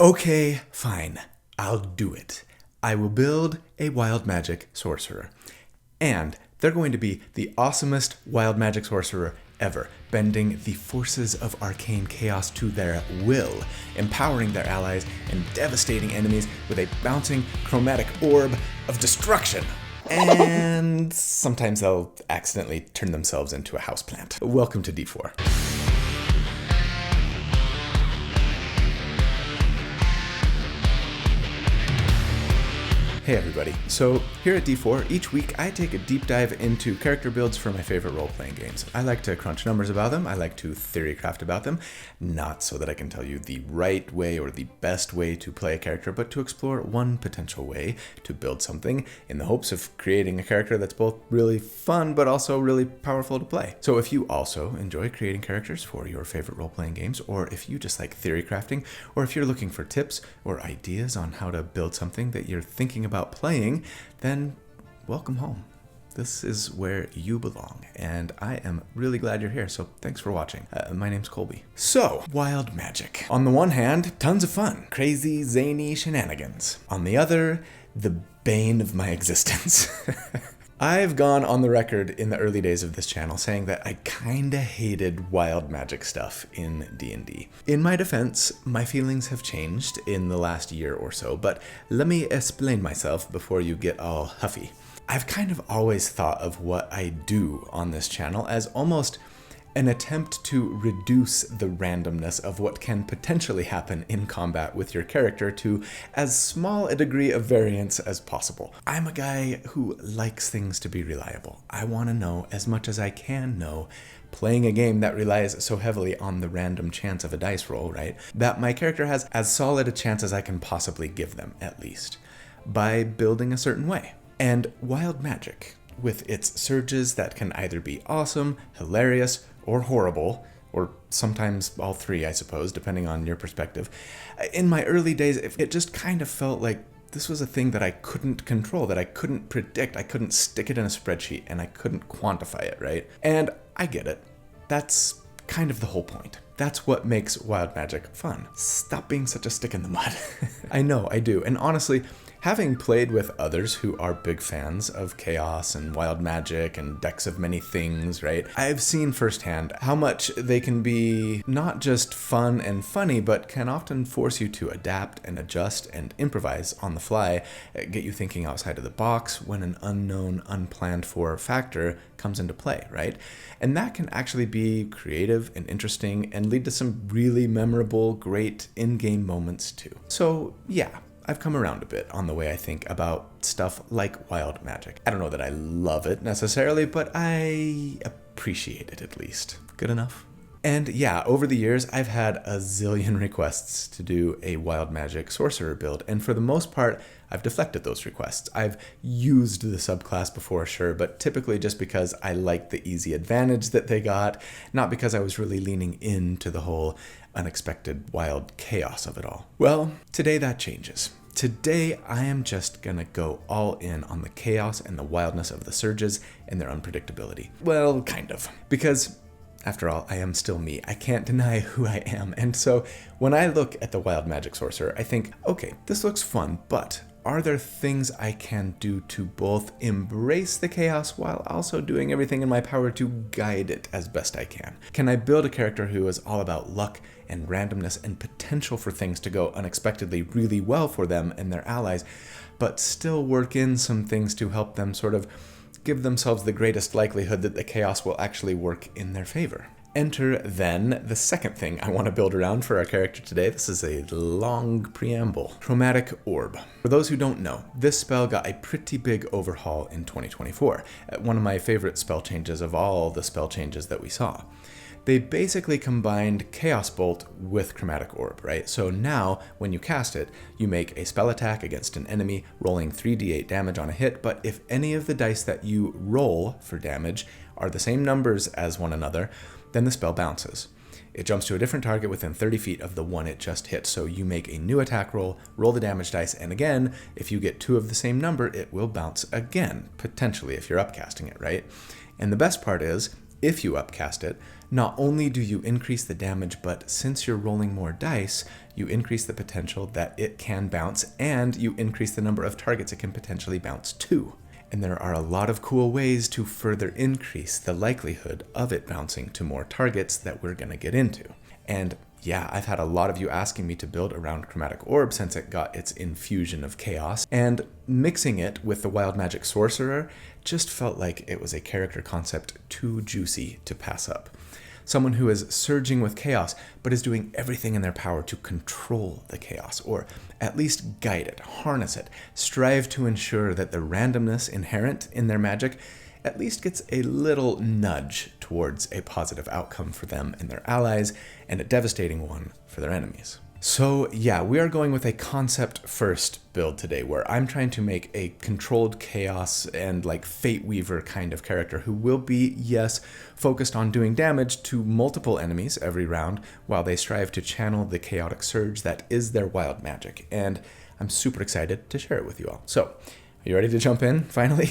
Okay, fine. I'll do it. I will build a wild magic sorcerer. And they're going to be the awesomest wild magic sorcerer ever, bending the forces of arcane chaos to their will, empowering their allies and devastating enemies with a bouncing chromatic orb of destruction. And sometimes they'll accidentally turn themselves into a houseplant. Welcome to D4. Hey everybody, so here at D4, each week I take a deep dive into character builds for my favorite role-playing games. I like to crunch numbers about them, I like to theorycraft about them, not so that I can tell you the right way or the best way to play a character, but to explore one potential way to build something in the hopes of creating a character that's both really fun but also really powerful to play. So if you also enjoy creating characters for your favorite role-playing games, or if you just like theory crafting, or if you're looking for tips or ideas on how to build something that you're thinking about playing, then welcome home. This is where you belong, and I am really glad you're here, so thanks for watching. My name's Colby. So, wild magic. On the one hand, tons of fun. Crazy, zany shenanigans. On the other, the bane of my existence. I've gone on the record in the early days of this channel saying that I kinda hated wild magic stuff in D&D. In my defense, my feelings have changed in the last year or so, but let me explain myself before you get all huffy. I've kind of always thought of what I do on this channel as almost an attempt to reduce the randomness of what can potentially happen in combat with your character to as small a degree of variance as possible. I'm a guy who likes things to be reliable. I want to know as much as I can know, playing a game that relies so heavily on the random chance of a dice roll, right? That my character has as solid a chance as I can possibly give them, at least, by building a certain way. And wild magic, with its surges that can either be awesome, hilarious, or horrible, or sometimes all three, I suppose, depending on your perspective. In my early days, it just kind of felt like this was a thing that I couldn't control, that I couldn't predict, I couldn't stick it in a spreadsheet, and I couldn't quantify it, right? And I get it. That's kind of the whole point. That's what makes wild magic fun. Stop being such a stick in the mud. I know, I do. And honestly, having played with others who are big fans of chaos and wild magic and decks of many things, right? I've seen firsthand how much they can be not just fun and funny, but can often force you to adapt and adjust and improvise on the fly, get you thinking outside of the box when an unknown, unplanned for factor comes into play, right? And that can actually be creative and interesting and lead to some really memorable, great in-game moments too. So yeah, I've come around a bit on the way I think about stuff like wild magic. I don't know that I love it necessarily, but I appreciate it at least. Good enough? And yeah, over the years, I've had a zillion requests to do a wild magic sorcerer build, and for the most part, I've deflected those requests. I've used the subclass before, sure, but typically just because I liked the easy advantage that they got, not because I was really leaning into the whole unexpected wild chaos of it all. Well, today that changes. Today, I am just gonna go all in on the chaos and the wildness of the surges and their unpredictability. Well, kind of. Because, after all, I am still me. I can't deny who I am. And so, when I look at the wild magic sorcerer, I think, okay, this looks fun, but are there things I can do to both embrace the chaos while also doing everything in my power to guide it as best I can? Can I build a character who is all about luck and randomness and potential for things to go unexpectedly really well for them and their allies, but still work in some things to help them sort of give themselves the greatest likelihood that the chaos will actually work in their favor? Enter, then, the second thing I want to build around for our character today. This is a long preamble. Chromatic Orb. For those who don't know, this spell got a pretty big overhaul in 2024. One of my favorite spell changes of all the spell changes that we saw. They basically combined Chaos Bolt with Chromatic Orb, right? So now, when you cast it, you make a spell attack against an enemy, rolling 3d8 damage on a hit, but if any of the dice that you roll for damage are the same numbers as one another, then the spell bounces. It jumps to a different target within 30 feet of the one it just hit, so you make a new attack roll, roll the damage dice, and again, if you get two of the same number, it will bounce again, potentially if you're upcasting it, right? And the best part is, If you upcast it, not only do you increase the damage, but since you're rolling more dice, you increase the potential that it can bounce, and you increase the number of targets it can potentially bounce to. And there are a lot of cool ways to further increase the likelihood of it bouncing to more targets that we're going to get into. And yeah, I've had a lot of you asking me to build around Chromatic Orb since it got its infusion of chaos, and mixing it with the Wild Magic Sorcerer just felt like it was a character concept too juicy to pass up. Someone who is surging with chaos, but is doing everything in their power to control the chaos, or at least guide it, harness it, strive to ensure that the randomness inherent in their magic at least gets a little nudge towards a positive outcome for them and their allies, and a devastating one for their enemies. So yeah, we are going with a concept first build today, where I'm trying to make a controlled chaos and like Fate Weaver kind of character who will be, yes, focused on doing damage to multiple enemies every round while they strive to channel the chaotic surge that is their wild magic. And I'm super excited to share it with you all. So, are you ready to jump in finally?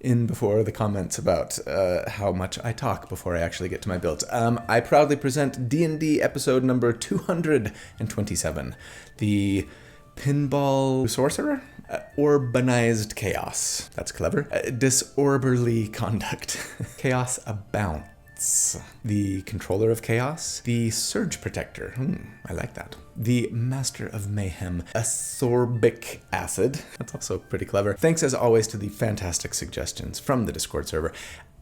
In before the comments about how much I talk before I actually get to my builds. I proudly present D&D episode number 227, the Pinball Sorcerer? Urbanized Chaos. That's clever. Disorderly Conduct. Chaos Abounds. The Controller of Chaos. The Surge Protector. I like that. The Master of Mayhem. Ascorbic Acid. That's also pretty clever. Thanks as always to the fantastic suggestions from the Discord server.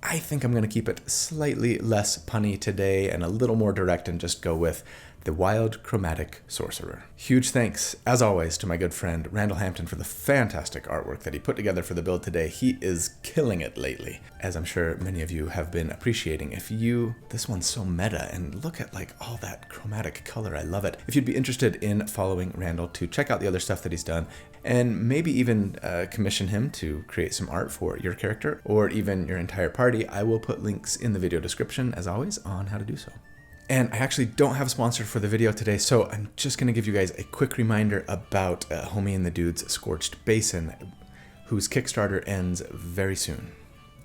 I think I'm going to keep it slightly less punny today and a little more direct and just go with the Wild Chromatic Sorcerer. Huge thanks, as always, to my good friend Randall Hampton for the fantastic artwork that he put together for the build today. He is killing it lately, as I'm sure many of you have been appreciating. This one's so meta, and look at like all that chromatic color, I love it. If you'd be interested in following Randall to check out the other stuff that he's done, and maybe even commission him to create some art for your character, or even your entire party, I will put links in the video description, as always, on how to do so. And I actually don't have a sponsor for the video today, so I'm just going to give you guys a quick reminder about Homie and the Dude's Scorched Basin, whose Kickstarter ends very soon.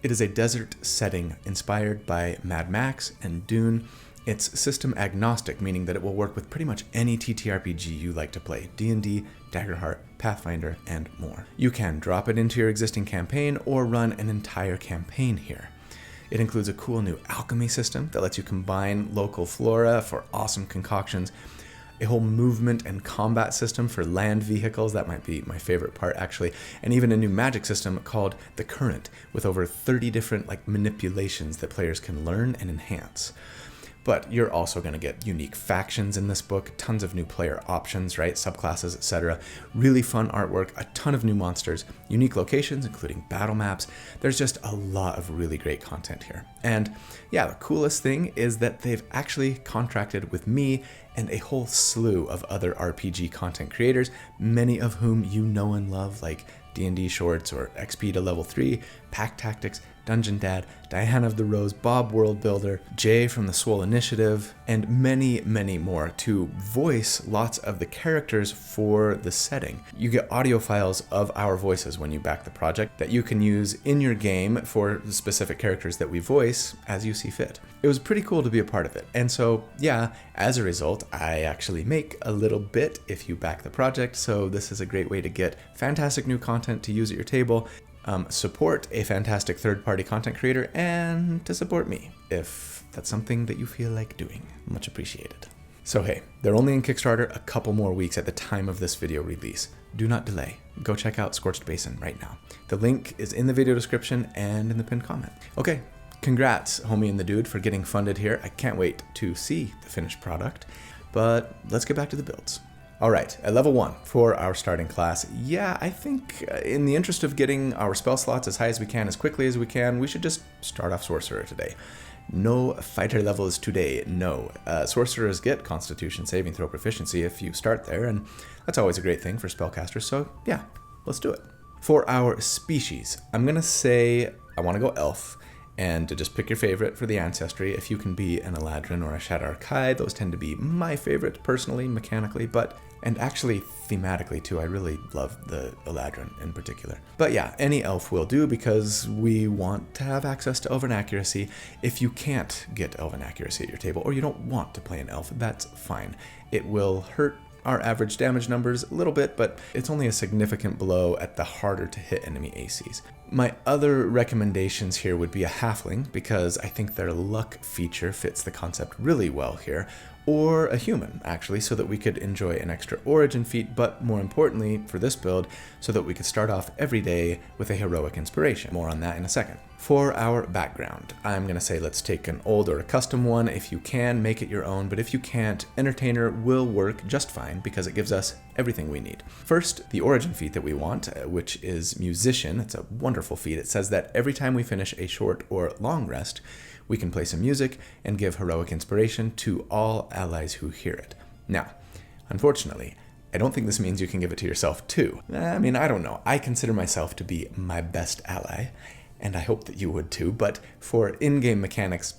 It is a desert setting inspired by Mad Max and Dune. It's system agnostic, meaning that it will work with pretty much any TTRPG you like to play, D&D, Daggerheart, Pathfinder, and more. You can drop it into your existing campaign or run an entire campaign here. It includes a cool new alchemy system that lets you combine local flora for awesome concoctions, a whole movement and combat system for land vehicles, that might be my favorite part actually, and even a new magic system called The Current, with over 30 different manipulations that players can learn and enhance. But you're also going to get unique factions in this book, tons of new player options, right? Subclasses, etc. Really fun artwork, a ton of new monsters, unique locations, including battle maps. There's just a lot of really great content here. And yeah, the coolest thing is that they've actually contracted with me and a whole slew of other RPG content creators, many of whom you know and love, like D&D Shorts or XP to Level 3, Pack Tactics, Dungeon Dad, Diana of the Rose, Bob World Builder, Jay from the Swole Initiative, and many, many more to voice lots of the characters for the setting. You get audio files of our voices when you back the project that you can use in your game for the specific characters that we voice as you see fit. It was pretty cool to be a part of it. And so, yeah, as a result, I actually make a little bit if you back the project, so this is a great way to get fantastic new content to use at your table, support a fantastic third-party content creator, and to support me if that's something that you feel like doing. Much appreciated. So hey, they're only in Kickstarter a couple more weeks at the time of this video release. Do not delay. Go check out Scorched Basin right now. The link is in the video description and in the pinned comment. Okay, congrats, Homie and the Dude, for getting funded here. I can't wait to see the finished product, but let's get back to the builds. All right, at level 1 for our starting class, yeah, I think in the interest of getting our spell slots as high as we can, as quickly as we can, we should just start off Sorcerer today. No fighter levels today, no. Sorcerers get Constitution saving throw proficiency if you start there, and that's always a great thing for spellcasters, so yeah, let's do it. For our species, I'm gonna say I wanna go Elf, and to just pick your favorite for the ancestry. If you can be an Eladrin or a Shadar Kai, those tend to be my favorite personally, mechanically, but And actually, thematically too, I really love the Eladrin in particular. But yeah, any elf will do because we want to have access to Elven Accuracy. If you can't get Elven Accuracy at your table, or you don't want to play an elf, that's fine. It will hurt our average damage numbers a little bit, but it's only a significant blow at the harder to hit enemy ACs. My other recommendations here would be a halfling, because I think their luck feature fits the concept really well here, or a human, actually, so that we could enjoy an extra origin feat, but more importantly for this build, so that we could start off every day with a heroic inspiration. More on that in a second. For our background, I'm going to say let's take an old or a custom one. If you can, make it your own, but if you can't, Entertainer will work just fine because it gives us everything we need. First, the origin feat that we want, which is Musician. It's a wonderful feat. It says that every time we finish a short or long rest, we can play some music and give heroic inspiration to all allies who hear it. Now, unfortunately, I don't think this means you can give it to yourself too. I mean, I don't know. I consider myself to be my best ally, and I hope that you would too, but for in-game mechanics,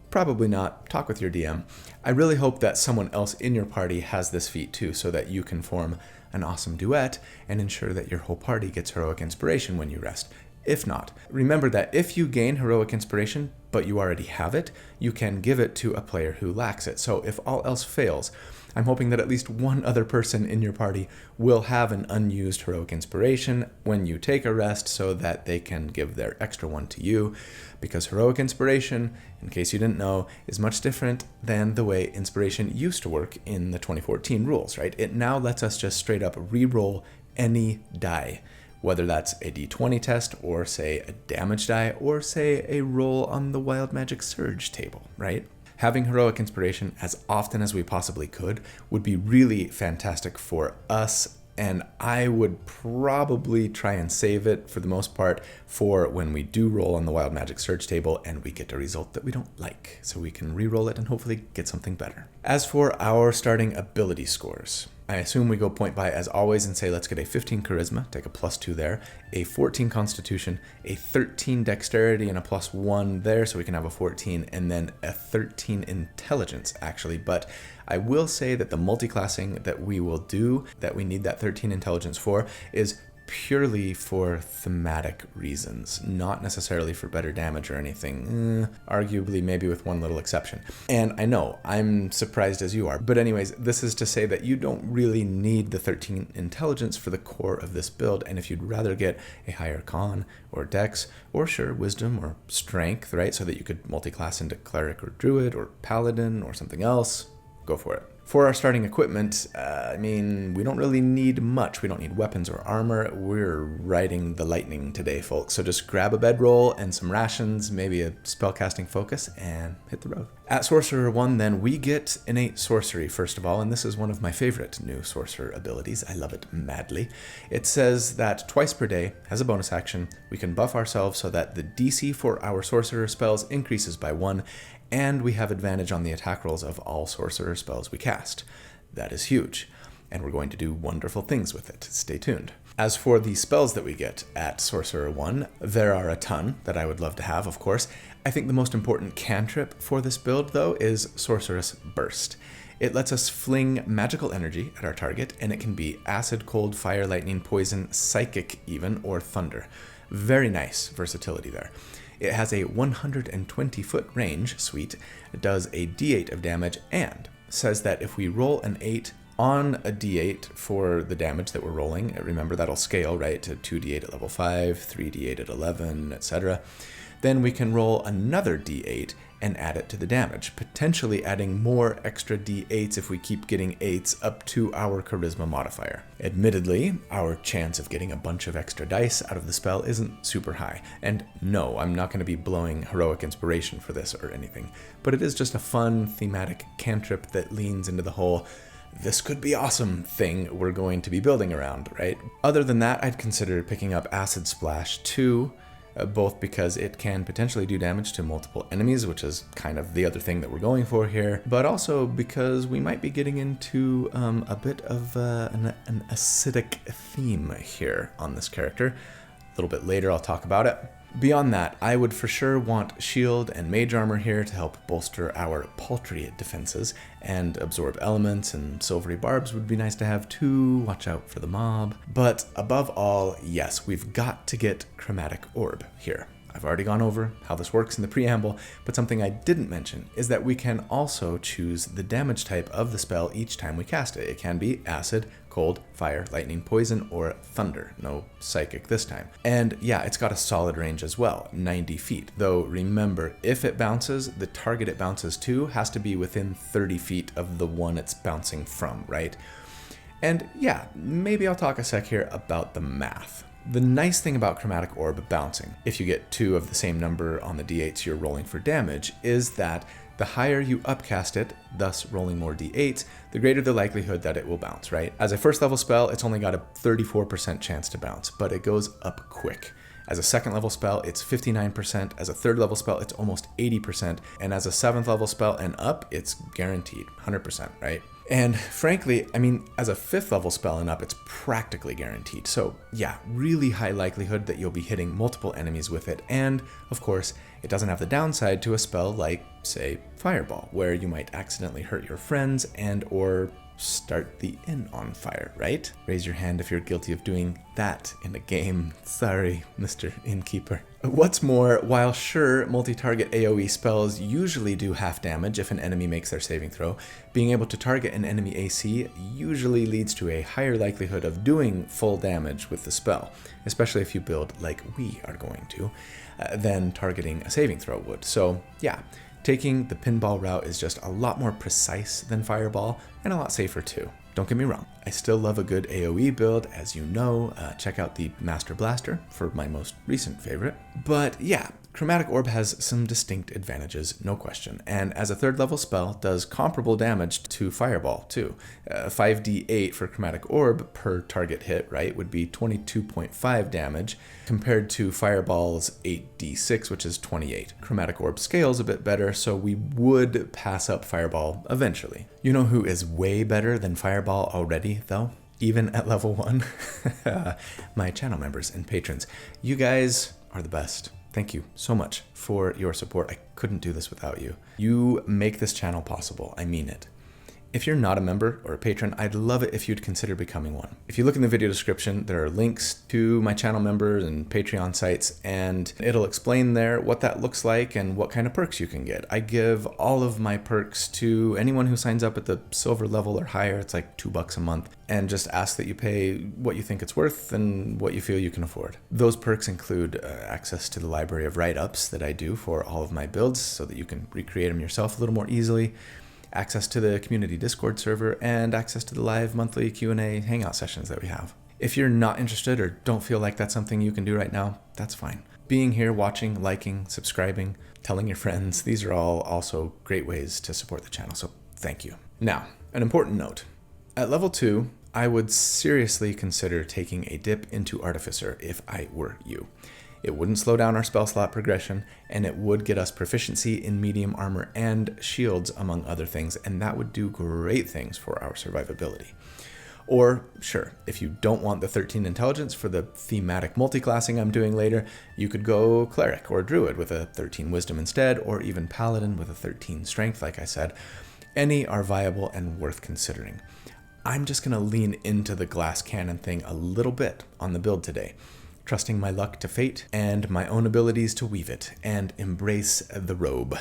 probably not. Talk with your DM. I really hope that someone else in your party has this feat too, so that you can form an awesome duet and ensure that your whole party gets heroic inspiration when you rest. If not, remember that if you gain heroic inspiration, but you already have it, you can give it to a player who lacks it. So if all else fails, I'm hoping that at least one other person in your party will have an unused heroic inspiration when you take a rest, so that they can give their extra one to you, because heroic inspiration, in case you didn't know, is much different than the way inspiration used to work in the 2014 rules, right? It now lets us just straight up re-roll any die, whether that's a d20 test, or say a damage die, or say a roll on the Wild Magic Surge table, right? Having heroic inspiration as often as we possibly could would be really fantastic for us, and I would probably try and save it for the most part for when we do roll on the Wild Magic Surge table and we get a result that we don't like, so we can re-roll it and hopefully get something better. As for our starting ability scores, I assume we go point by as always and say let's get a 15 charisma, take a +2 there, a 14 constitution, a 13 dexterity and a +1 there, so we can have a 14, and then a 13 intelligence actually. But I will say that the multiclassing that we will do, that we need that 13 intelligence for, is purely for thematic reasons, not necessarily for better damage or anything, arguably maybe with one little exception. And I know, I'm surprised as you are, but anyways, this is to say that you don't really need the 13 intelligence for the core of this build, and if you'd rather get a higher con or dex, or sure, wisdom or strength, right, so that you could multiclass into cleric or druid or paladin or something else, go for it. For our starting equipment, I mean, we don't really need much. We don't need weapons or armor. We're riding the lightning today, folks. So just grab a bedroll and some rations, maybe a spellcasting focus, and hit the road. At Sorcerer 1, then, we get innate sorcery, first of all, and this is one of my favorite new sorcerer abilities. I love it madly. It says that twice per day, as a bonus action, we can buff ourselves so that the DC for our sorcerer spells increases by 1, and we have advantage on the attack rolls of all sorcerer spells we cast. That is huge, and we're going to do wonderful things with it. Stay tuned. As for the spells that we get at Sorcerer 1, there are a ton that I would love to have, of course. I think the most important cantrip for this build, though, is Sorceress Burst. It lets us fling magical energy at our target, and it can be acid, cold, fire, lightning, poison, psychic even, or thunder. Very nice versatility there. It has a 120-foot range, sweet. It does a d8 of damage, and says that if we roll an 8 on a d8 for the damage that we're rolling, remember that'll scale, right, to 2d8 at level 5, 3d8 at 11, etc., then we can roll another d8 and add it to the damage, potentially adding more extra d8s if we keep getting 8s up to our charisma modifier. Admittedly, our chance of getting a bunch of extra dice out of the spell isn't super high, and no, I'm not going to be blowing heroic inspiration for this or anything, but it is just a fun thematic cantrip that leans into the whole this could be awesome thing we're going to be building around, right? Other than that, I'd consider picking up Acid Splash too, both because it can potentially do damage to multiple enemies, which is kind of the other thing that we're going for here, but also because we might be getting into a bit of an acidic theme here on this character. A little bit later I'll talk about it. Beyond that, I would for sure want shield and mage armor here to help bolster our paltry defenses, and absorb elements and silvery barbs would be nice to have too, watch out for the mob. But above all, yes, we've got to get Chromatic Orb here. I've already gone over how this works in the preamble, but something I didn't mention is that we can also choose the damage type of the spell each time we cast it. It can be acid, cold, fire, lightning, poison, or thunder. No psychic this time. And yeah, it's got a solid range as well, 90 feet. Though remember, if it bounces, the target it bounces to has to be within 30 feet of the one it's bouncing from, right? And yeah, maybe I'll talk a sec here about the math. The nice thing about Chromatic Orb bouncing, if you get 2 of the same number on the d8s you're rolling for damage, is that the higher you upcast it, thus rolling more d8s, the greater the likelihood that it will bounce, right? As a first level spell, it's only got a 34% chance to bounce, but it goes up quick. As a second level spell, it's 59%. As a third level spell, it's almost 80%. And as a 7th level spell and up, it's guaranteed 100%, right? And frankly, I mean, as a 5th level spell and up, it's practically guaranteed. So yeah, really high likelihood that you'll be hitting multiple enemies with it. And of course, it doesn't have the downside to a spell like, say, Fireball, where you might accidentally hurt your friends and or start the inn on fire, right? Raise your hand if you're guilty of doing that in a game. Sorry, Mr. Innkeeper. What's more, while sure, multi-target AoE spells usually do half damage if an enemy makes their saving throw, being able to target an enemy AC usually leads to a higher likelihood of doing full damage with the spell, especially if you build like we are going to, than targeting a saving throw would. So yeah, taking the pinball route is just a lot more precise than Fireball, and a lot safer too. Don't get me wrong, I still love a good AoE build, as you know. Check out the Master Blaster for my most recent favorite. But yeah, Chromatic Orb has some distinct advantages, no question, and as a 3rd level spell, does comparable damage to Fireball too. 5d8 for Chromatic Orb per target hit, right, would be 22.5 damage, compared to Fireball's 8d6, which is 28. Chromatic Orb scales a bit better, so we would pass up Fireball eventually. You know who is way better than Fireball already, though? Even at level 1? My channel members and patrons. You guys are the best. Thank you so much for your support. I couldn't do this without you. You make this channel possible. I mean it. If you're not a member or a patron, I'd love it if you'd consider becoming one. If you look in the video description, there are links to my channel members and Patreon sites, and it'll explain there what that looks like and what kind of perks you can get. I give all of my perks to anyone who signs up at the silver level or higher. It's like $2 a month, and just ask that you pay what you think it's worth and what you feel you can afford. Those perks include access to the library of write-ups that I do for all of my builds so that you can recreate them yourself a little more easily, access to the community Discord server, and access to the live monthly Q&A hangout sessions that we have. If you're not interested or don't feel like that's something you can do right now, that's fine. Being here, watching, liking, subscribing, telling your friends, these are all also great ways to support the channel, so thank you. Now, an important note. At level 2, I would seriously consider taking a dip into Artificer if I were you. It wouldn't slow down our spell slot progression, and it would get us proficiency in medium armor and shields, among other things, and that would do great things for our survivability. Or, sure, if you don't want the 13 intelligence for the thematic multiclassing I'm doing later, you could go Cleric or Druid with a 13 wisdom instead, or even Paladin with a 13 strength, like I said. Any are viable and worth considering. I'm just going to lean into the glass cannon thing a little bit on the build today, trusting my luck to fate and my own abilities to weave it and embrace the robe.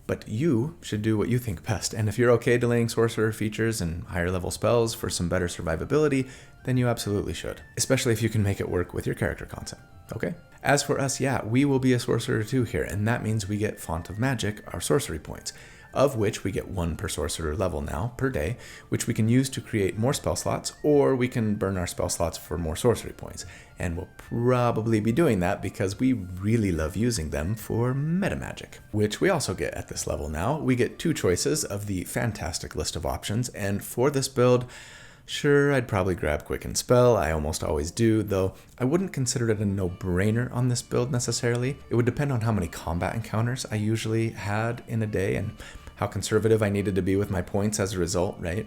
But you should do what you think best, and if you're okay delaying sorcerer features and higher level spells for some better survivability, then you absolutely should, especially if you can make it work with your character concept, okay? As for us, yeah, we will be a sorcerer too here, and that means we get Font of Magic, our sorcery points, of which we get 1 per sorcerer level now, per day, which we can use to create more spell slots, or we can burn our spell slots for more sorcery points. And we'll probably be doing that because we really love using them for meta magic, which we also get at this level now. We get 2 choices of the fantastic list of options, and for this build, sure, I'd probably grab Quicken Spell. I almost always do, though I wouldn't consider it a no-brainer on this build necessarily. It would depend on how many combat encounters I usually had in a day and how conservative I needed to be with my points as a result, right?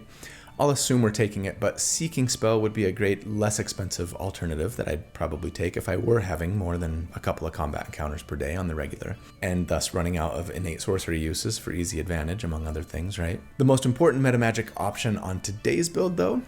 I'll assume we're taking it, but Seeking Spell would be a great, less expensive alternative that I'd probably take if I were having more than a couple of combat encounters per day on the regular, and thus running out of innate sorcery uses for easy advantage, among other things, right? The most important metamagic option on today's build, though,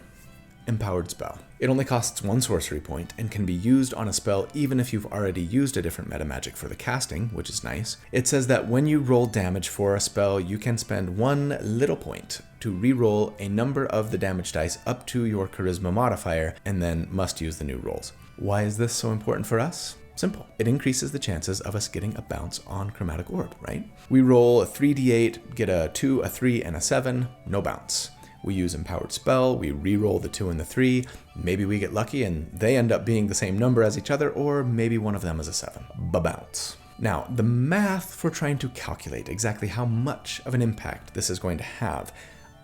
Empowered Spell. It only costs 1 sorcery point and can be used on a spell even if you've already used a different metamagic for the casting, which is nice. It says that when you roll damage for a spell, you can spend 1 little point to re-roll a number of the damage dice up to your charisma modifier and then must use the new rolls. Why is this so important for us? Simple. It increases the chances of us getting a bounce on Chromatic Orb, right? We roll a 3d8, get a 2, a 3, and a 7, no bounce. We use Empowered Spell, we re-roll the 2 and the 3, maybe we get lucky and they end up being the same number as each other, or maybe one of them is a 7. Ba-bounce. Now, the math for trying to calculate exactly how much of an impact this is going to have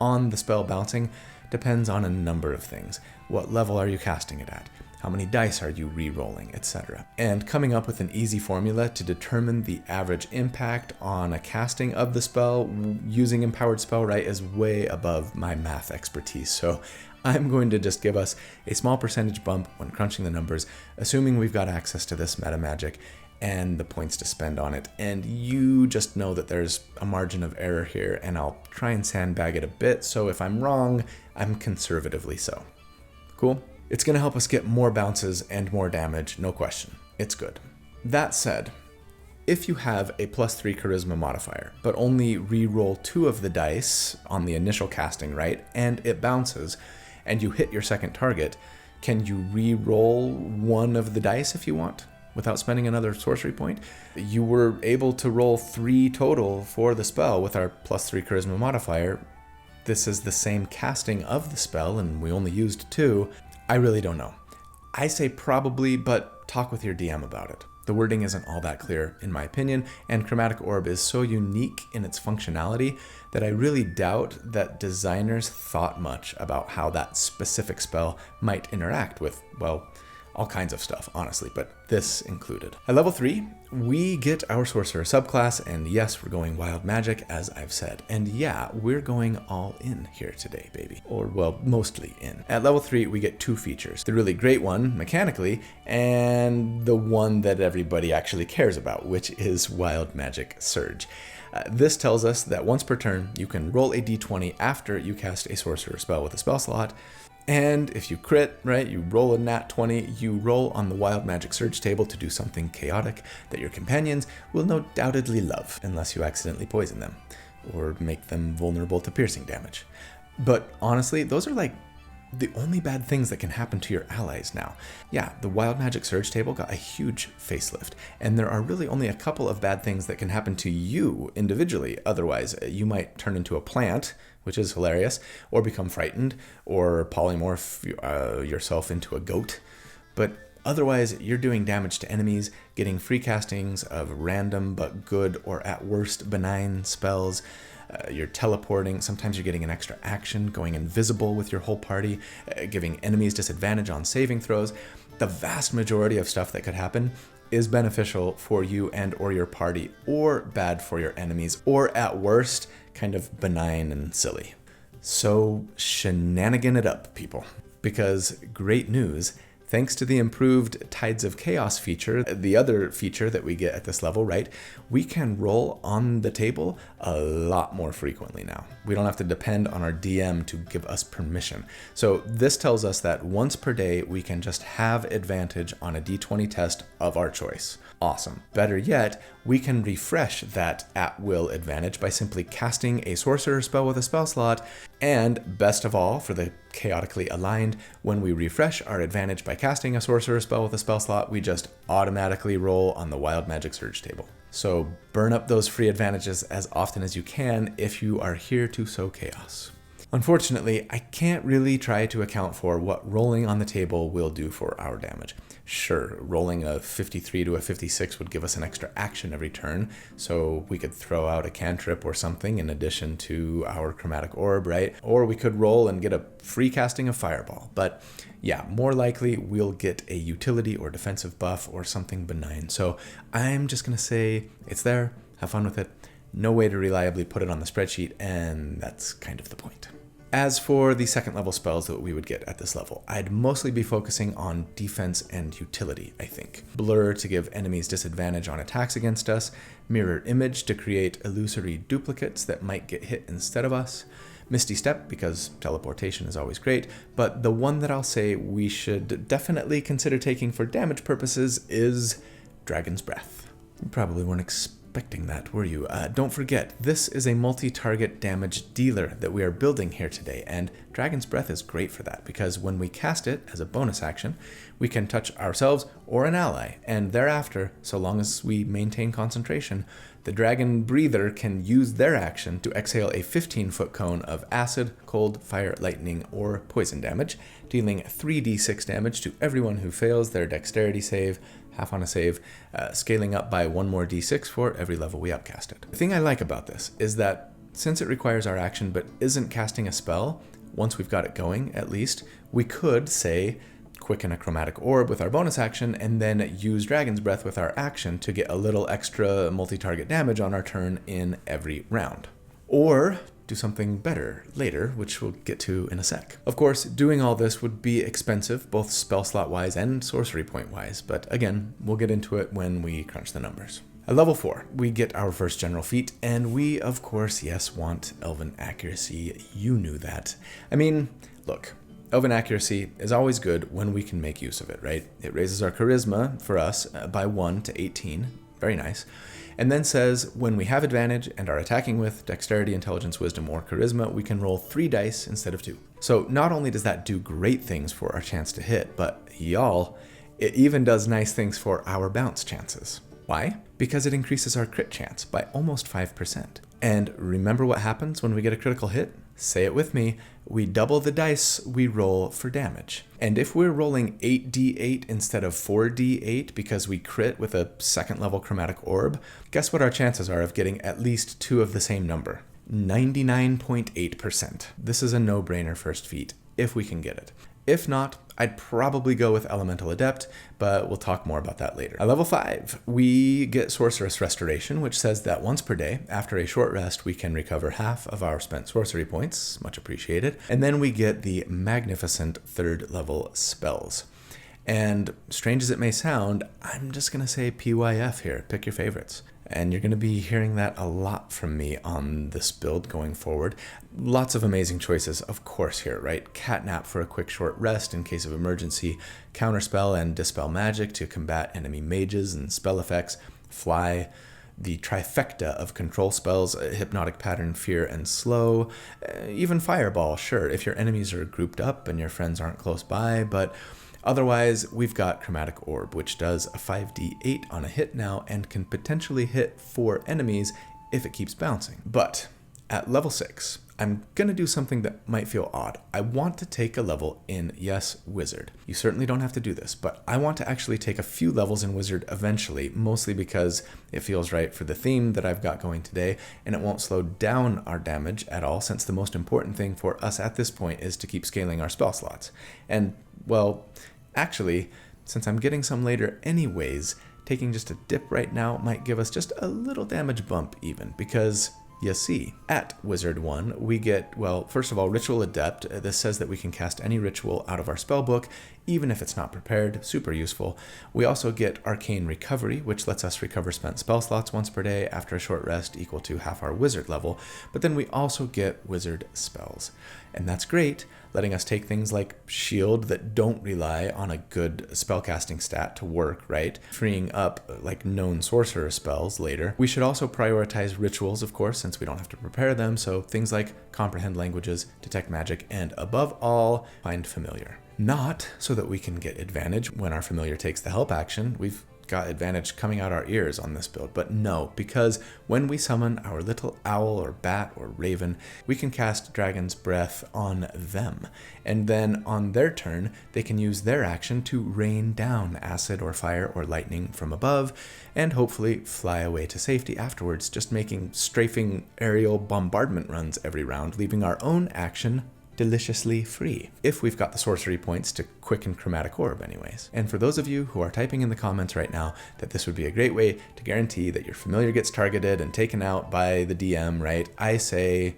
on the spell bouncing depends on a number of things. What level are you casting it at? How many dice are you re-rolling, etc. And coming up with an easy formula to determine the average impact on a casting of the spell using Empowered Spell, right, is way above my math expertise. So I'm going to just give us a small percentage bump when crunching the numbers, assuming we've got access to this meta magic and the points to spend on it. And you just know that there's a margin of error here, and I'll try and sandbag it a bit, so if I'm wrong, I'm conservatively so. Cool? It's going to help us get more bounces and more damage, no question. It's good. That said, if you have a +3 charisma modifier, but only re-roll 2 of the dice on the initial casting, right, and it bounces, and you hit your second target, can you re-roll 1 of the dice if you want, without spending another sorcery point? You were able to roll 3 total for the spell with our +3 charisma modifier. This is the same casting of the spell, and we only used 2. I really don't know. I say probably, but talk with your DM about it. The wording isn't all that clear, in my opinion, and Chromatic Orb is so unique in its functionality that I really doubt that designers thought much about how that specific spell might interact with, well, all kinds of stuff, honestly, but this included. At level 3, we get our Sorcerer subclass, and yes, we're going Wild Magic, as I've said. And yeah, we're going all in here today, baby. Or, well, mostly in. At level 3, we get 2 features. The really great one, mechanically, and the one that everybody actually cares about, which is Wild Magic Surge. This tells us that once per turn, you can roll a d20 after you cast a Sorcerer spell with a spell slot. And if you crit, right, you roll a nat 20, you roll on the Wild Magic Surge table to do something chaotic that your companions will no doubtedly love, unless you accidentally poison them or make them vulnerable to piercing damage. But honestly, those are like the only bad things that can happen to your allies now. Yeah, the Wild Magic Surge table got a huge facelift, and there are really only a couple of bad things that can happen to you individually. Otherwise, you might turn into a plant, which is hilarious, or become frightened, or polymorph yourself into a goat. But otherwise, you're doing damage to enemies, getting free castings of random but good or at worst benign spells. You're teleporting, sometimes you're getting an extra action, going invisible with your whole party, giving enemies disadvantage on saving throws. The vast majority of stuff that could happen is beneficial for you and or your party, or bad for your enemies, or at worst, kind of benign and silly. So shenanigan it up, people. Because great news, thanks to the improved Tides of Chaos feature, the other feature that we get at this level, right, we can roll on the table a lot more frequently now. We don't have to depend on our DM to give us permission. So this tells us that once per day, we can just have advantage on a d20 test of our choice. Awesome. Better yet, we can refresh that at-will advantage by simply casting a Sorcerer spell with a spell slot, and best of all, for the chaotically aligned, when we refresh our advantage by casting a Sorcerer spell with a spell slot, we just automatically roll on the Wild Magic Surge table. So burn up those free advantages as often as you can if you are here to sow chaos. Unfortunately, I can't really try to account for what rolling on the table will do for our damage. Sure, rolling a 53 to a 56 would give us an extra action every turn, so we could throw out a cantrip or something in addition to our Chromatic Orb, right? Or we could roll and get a free casting of Fireball. But yeah, more likely we'll get a utility or defensive buff or something benign. So I'm just going to say it's there, have fun with it. No way to reliably put it on the spreadsheet, and that's kind of the point. As for the second level spells that we would get at this level, I'd mostly be focusing on defense and utility, I think. Blur to give enemies disadvantage on attacks against us, Mirror Image to create illusory duplicates that might get hit instead of us, Misty Step because teleportation is always great, but the one that I'll say we should definitely consider taking for damage purposes is Dragon's Breath. You probably weren't expecting that, were you? Don't forget, this is a multi-target damage dealer that we are building here today, and Dragon's Breath is great for that because when we cast it as a bonus action, we can touch ourselves or an ally, and thereafter, so long as we maintain concentration, the Dragon Breather can use their action to exhale a 15-foot cone of acid, cold, fire, lightning, or poison damage, dealing 3d6 damage to everyone who fails their dexterity save, half on a save, scaling up by 1 more d6 for every level we upcast it. The thing I like about this is that since it requires our action but isn't casting a spell, once we've got it going at least, we could, say, quicken a chromatic orb with our bonus action and then use Dragon's Breath with our action to get a little extra multi-target damage on our turn in every round. Or do something better later, which we'll get to in a sec. Of course, doing all this would be expensive, both spell slot wise and sorcery point wise, but again, we'll get into it when we crunch the numbers. At level 4, we get our first general feat, and we, of course, yes, want Elven Accuracy. You knew that. I mean, look, Elven Accuracy is always good when we can make use of it, right? It raises our charisma for us by 1 to 18. Very nice. And then says when we have advantage and are attacking with dexterity, intelligence, wisdom, or charisma, we can roll 3 dice instead of 2. So not only does that do great things for our chance to hit, but y'all, it even does nice things for our bounce chances. Why? Because it increases our crit chance by almost 5%. And remember what happens when we get a critical hit? Say it with me, we double the dice we roll for damage. And if we're rolling 8d8 instead of 4d8 because we crit with a second level chromatic orb, guess what our chances are of getting at least 2 of the same number? 99.8%. This is a no-brainer first feat, if we can get it. If not, I'd probably go with Elemental Adept, but we'll talk more about that later. At level 5, we get Sorceress Restoration, which says that once per day, after a short rest, we can recover half of our spent sorcery points, much appreciated, and then we get the Magnificent 3rd level spells. And strange as it may sound, I'm just going to say PYF here, pick your favorites. And you're going to be hearing that a lot from me on this build going forward. Lots of amazing choices, of course, here, right? Catnap for a quick short rest in case of emergency, Counterspell and Dispel Magic to combat enemy mages and spell effects, Fly, the trifecta of control spells, Hypnotic Pattern, Fear, and Slow, even Fireball, sure, if your enemies are grouped up and your friends aren't close by, but otherwise, we've got Chromatic Orb, which does a 5d8 on a hit now and can potentially hit 4 enemies if it keeps bouncing. But at level 6, I'm going to do something that might feel odd. I want to take a level in, yes, Wizard. You certainly don't have to do this, but I want to actually take a few levels in Wizard eventually, mostly because it feels right for the theme that I've got going today, and it won't slow down our damage at all, since the most important thing for us at this point is to keep scaling our spell slots. And, well, actually, since I'm getting some later anyways, taking just a dip right now might give us just a little damage bump even, because you see, at Wizard 1, we get, well, first of all, Ritual Adept. This says that we can cast any ritual out of our spellbook, even if it's not prepared. Super useful. We also get Arcane Recovery, which lets us recover spent spell slots once per day after a short rest equal to half our wizard level. But then we also get wizard spells. And that's great, letting us take things like Shield that don't rely on a good spellcasting stat to work, right? Freeing up like known sorcerer spells later. We should also prioritize rituals, of course, since we don't have to prepare them, so things like Comprehend Languages, Detect Magic, and above all, Find Familiar. Not so that we can get advantage when our familiar takes the help action. We've got advantage coming out our ears on this build, but no, because when we summon our little owl or bat or raven, we can cast Dragon's Breath on them, and then on their turn, they can use their action to rain down acid or fire or lightning from above, and hopefully fly away to safety afterwards, just making strafing aerial bombardment runs every round, leaving our own action deliciously free, if we've got the sorcery points to quicken Chromatic Orb anyways. And for those of you who are typing in the comments right now that this would be a great way to guarantee that your familiar gets targeted and taken out by the DM, right? I say,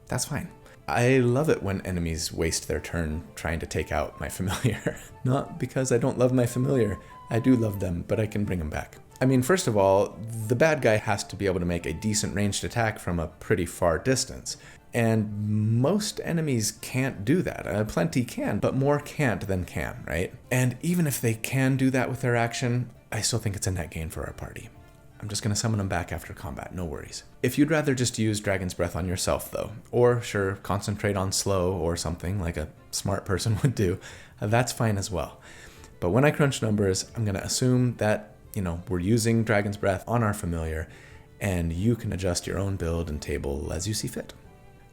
that's fine. I love it when enemies waste their turn trying to take out my familiar. Not because I don't love my familiar. I do love them, but I can bring them back. I mean, first of all, the bad guy has to be able to make a decent ranged attack from a pretty far distance. And most enemies can't do that. Plenty can, but more can't than can, right? And even if they can do that with their action, I still think it's a net gain for our party. I'm just going to summon them back after combat, no worries. If you'd rather just use Dragon's Breath on yourself, though, or sure, concentrate on slow or something like a smart person would do, that's fine as well. But when I crunch numbers, I'm going to assume that, we're using Dragon's Breath on our familiar, and you can adjust your own build and table as you see fit.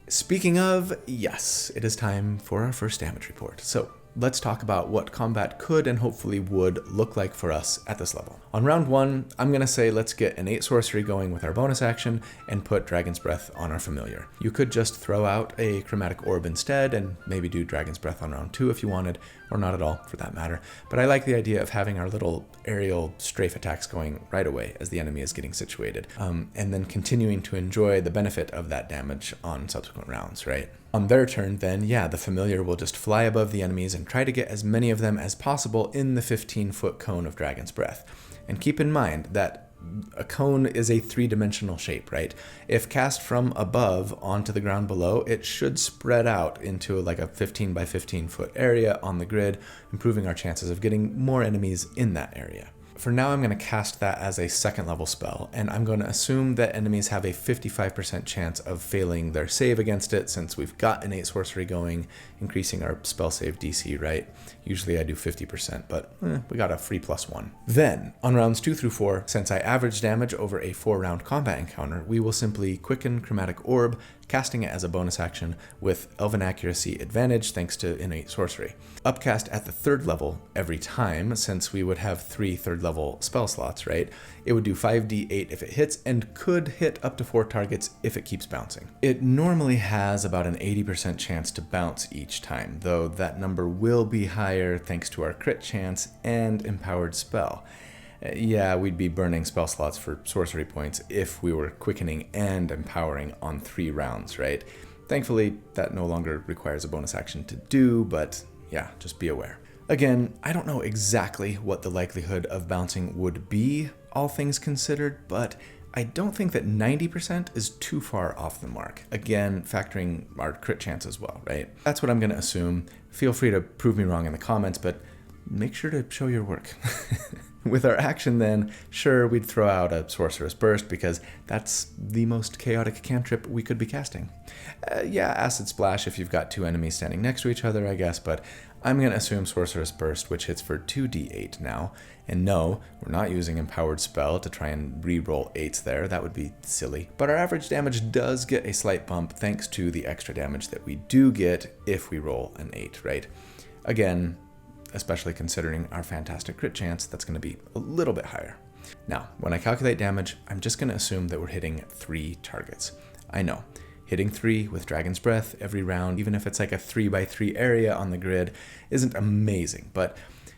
Speaking of, yes, it is time for our first damage report. So let's talk about what combat could and hopefully would look like for us at this level. On round 1, I'm going to say let's get an 8 sorcery going with our bonus action and put Dragon's Breath on our familiar. You could just throw out a Chromatic Orb instead and maybe do Dragon's Breath on round 2 if you wanted, or not at all for that matter. But I like the idea of having our little aerial strafe attacks going right away as the enemy is getting situated, and then continuing to enjoy the benefit of that damage on subsequent rounds, right? On their turn, then, the familiar will just fly above the enemies and try to get as many of them as possible in the 15-foot cone of Dragon's Breath. And keep in mind that a cone is a 3-dimensional shape, right? If cast from above onto the ground below, it should spread out into like a 15 by 15 foot area on the grid, improving our chances of getting more enemies in that area. For now, I'm going to cast that as a 2nd level spell, and I'm going to assume that enemies have a 55% chance of failing their save against it, since we've got an 8 sorcery going, increasing our spell save DC, right? Usually I do 50%, but we got a free +1. Then, on rounds 2 through 4, since I average damage over a 4-round combat encounter, we will simply quicken Chromatic Orb, casting it as a bonus action with Elven Accuracy advantage thanks to innate sorcery. Upcast at the 3rd level every time, since we would have 3 3rd level spell slots, right? It would do 5d8 if it hits and could hit up to 4 targets if it keeps bouncing. It normally has about an 80% chance to bounce each time, though that number will be higher thanks to our crit chance and empowered spell. We'd be burning spell slots for sorcery points if we were quickening and empowering on 3 rounds, right? Thankfully, that no longer requires a bonus action to do, but just be aware. Again, I don't know exactly what the likelihood of bouncing would be, all things considered, but I don't think that 90% is too far off the mark. Again, factoring our crit chance as well, right? That's what I'm going to assume. Feel free to prove me wrong in the comments, but make sure to show your work. With our action then, sure, we'd throw out a Sorcerer's Burst because that's the most chaotic cantrip we could be casting. Acid Splash if you've got 2 enemies standing next to each other, I guess, but I'm going to assume Sorcerer's Burst, which hits for 2d8 now. And no, we're not using Empowered Spell to try and re-roll 8s there. That would be silly. But our average damage does get a slight bump thanks to the extra damage that we do get if we roll an 8, right? Again, especially considering our fantastic crit chance, that's going to be a little bit higher. Now, when I calculate damage, I'm just going to assume that we're hitting 3 targets. I know, hitting 3 with Dragon's Breath every round, even if it's like a 3x3 area on the grid, isn't amazing, but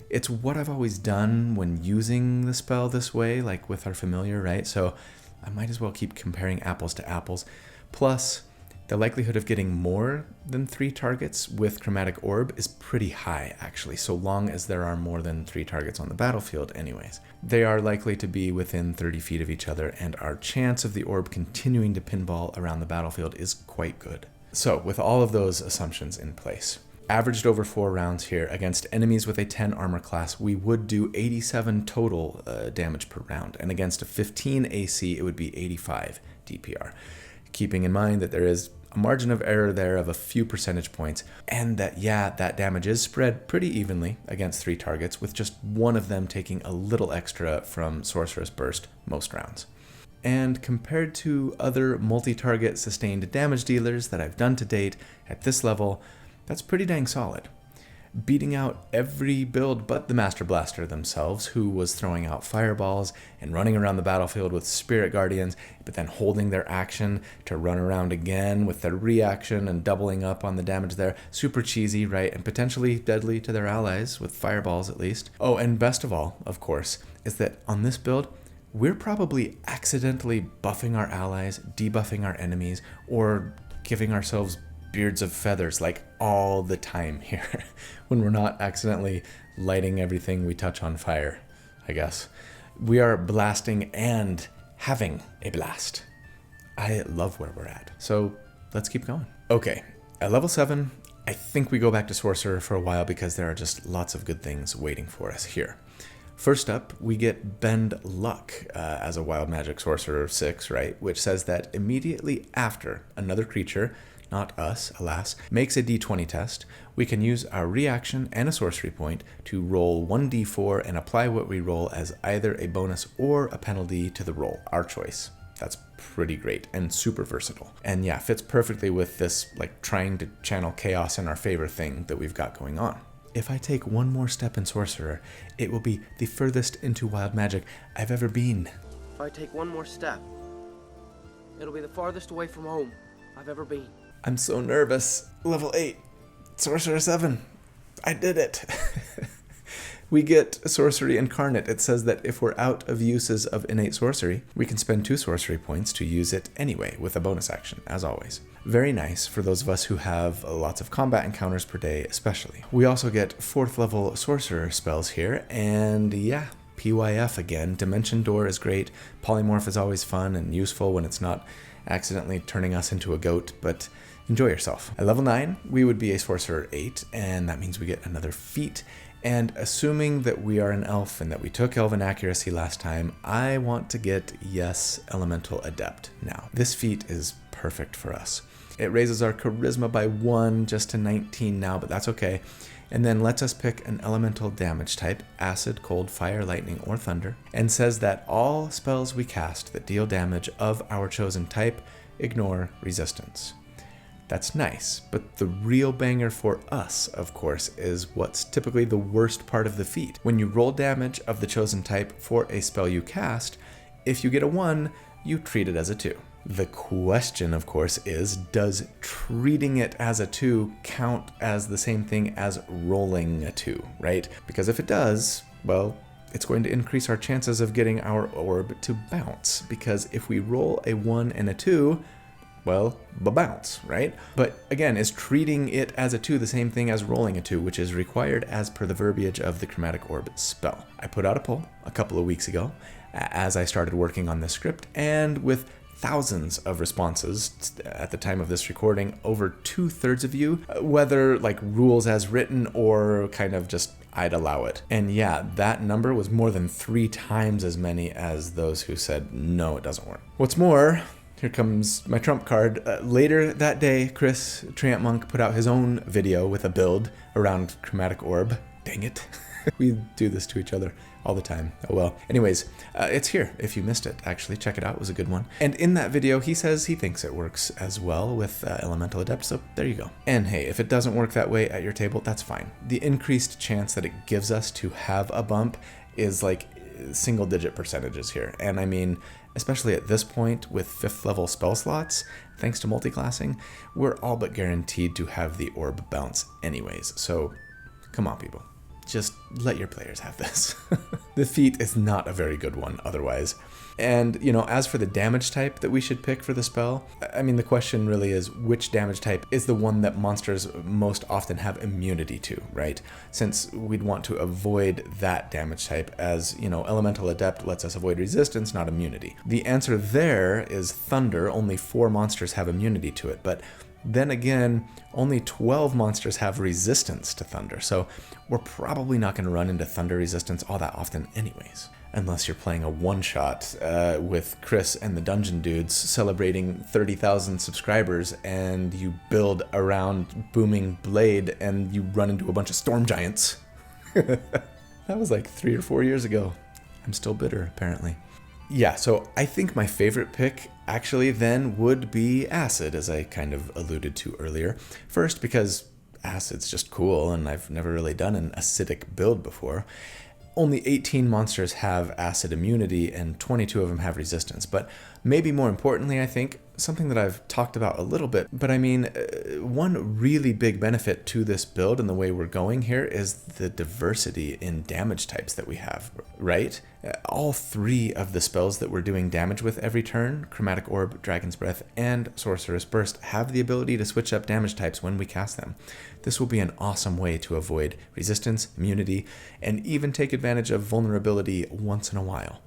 it's what I've always done when using the spell this way, like with our familiar, right? So I might as well keep comparing apples to apples. Plus, the likelihood of getting more than 3 targets with Chromatic Orb is pretty high, actually, so long as there are more than 3 targets on the battlefield anyways. They are likely to be within 30 feet of each other, and our chance of the orb continuing to pinball around the battlefield is quite good. So, with all of those assumptions in place, averaged over 4 rounds here against enemies with a 10 armor class, we would do 87 total damage per round, and against a 15 AC, it would be 85 DPR. Keeping in mind that there is a margin of error there of a few percentage points, and that, that damage is spread pretty evenly against 3 targets, with just one of them taking a little extra from Sorcerer's Burst most rounds. And compared to other multi-target sustained damage dealers that I've done to date at this level, that's pretty dang solid. Beating out every build but the Master Blaster themselves, who was throwing out fireballs and running around the battlefield with Spirit Guardians, but then holding their action to run around again with their reaction and doubling up on the damage there. Super cheesy, right? And potentially deadly to their allies, with fireballs at least. Oh, and best of all, of course, is that on this build, we're probably accidentally buffing our allies, debuffing our enemies, or giving ourselves beards of feathers like all the time here when we're not accidentally lighting everything we touch on fire, I guess. We are blasting and having a blast. I love where we're at. So let's keep going. Okay, at level 7, I think we go back to Sorcerer for a while because there are just lots of good things waiting for us here. First up, we get Bend Luck as a Wild Magic Sorcerer of 6, right? Which says that immediately after another creature, not us, alas, makes a d20 test, we can use our reaction and a sorcery point to roll 1d4 and apply what we roll as either a bonus or a penalty to the roll, our choice. That's pretty great and super versatile. And yeah, fits perfectly with this like trying to channel chaos in our favor thing that we've got going on. If I take one more step in Sorcerer, it will be the furthest into wild magic I've ever been. If I take one more step, it'll be the farthest away from home I've ever been. I'm so nervous. Level 8, Sorcerer 7. I did it. We get Sorcery Incarnate. It says that if we're out of uses of innate sorcery, we can spend 2 sorcery points to use it anyway with a bonus action, as always. Very nice for those of us who have lots of combat encounters per day especially. We also get 4th level Sorcerer spells here, and yeah, PYF again. Dimension Door is great. Polymorph is always fun and useful when it's not accidentally turning us into a goat, but enjoy yourself. At level 9, we would be a Sorcerer 8, and that means we get another feat. And assuming that we are an elf and that we took Elven Accuracy last time, I want to get Yes Elemental Adept now. This feat is perfect for us. It raises our Charisma by 1 just to 19 now, but that's okay. And then lets us pick an elemental damage type, acid, cold, fire, lightning, or thunder, and says that all spells we cast that deal damage of our chosen type ignore resistance. That's nice, but the real banger for us, of course, is what's typically the worst part of the feat. When you roll damage of the chosen type for a spell you cast, if you get a 1, you treat it as a 2. The question, of course, is does treating it as a 2 count as the same thing as rolling a 2, right? Because if it does, well, it's going to increase our chances of getting our orb to bounce, because if we roll a 1 and a 2, well, bounce, right? But again, is treating it as a 2 the same thing as rolling a 2, which is required as per the verbiage of the Chromatic Orb spell? I put out a poll a couple of weeks ago as I started working on this script, and with thousands of responses at the time of this recording, over 2/3 of you, whether like rules as written or kind of just I'd allow it. And yeah, that number was more than 3 times as many as those who said, no, it doesn't work. What's more, here comes my trump card. Later that day, Chris Treant Monk put out his own video with a build around Chromatic Orb. Dang it. We do this to each other all the time. Oh well. Anyways, it's here if you missed it. Actually, check it out. It was a good one. And in that video, he says he thinks it works as well with Elemental Adept, so there you go. And hey, if it doesn't work that way at your table, that's fine. The increased chance that it gives us to have a bump is like single-digit percentages here. And I mean, especially at this point with 5th level spell slots, thanks to multiclassing, we're all but guaranteed to have the orb bounce anyways. So come on, people. Just let your players have this. The feat is not a very good one otherwise. And, you know, as for the damage type that we should pick for the spell, I mean, the question really is which damage type is the one that monsters most often have immunity to, right? Since we'd want to avoid that damage type as, you know, Elemental Adept lets us avoid resistance, not immunity. The answer there is Thunder. Only 4 monsters have immunity to it, but then again, only 12 monsters have resistance to Thunder, so we're probably not going to run into Thunder resistance all that often anyways. Unless you're playing a one-shot with Chris and the Dungeon Dudes celebrating 30,000 subscribers, and you build around Booming Blade and you run into a bunch of Storm Giants. That was like 3 or 4 years ago. I'm still bitter, apparently. Yeah, so I think my favorite pick actually then would be Acid, as I kind of alluded to earlier. First, because Acid's just cool, and I've never really done an acidic build before. Only 18 monsters have acid immunity, and 22 of them have resistance. But maybe more importantly, I think, something that I've talked about a little bit, but I mean, one really big benefit to this build and the way we're going here is the diversity in damage types that we have, right? All 3 of the spells that we're doing damage with every turn, Chromatic Orb, Dragon's Breath, and Sorcerer's Burst, have the ability to switch up damage types when we cast them. This will be an awesome way to avoid resistance, immunity, and even take advantage of vulnerability once in a while.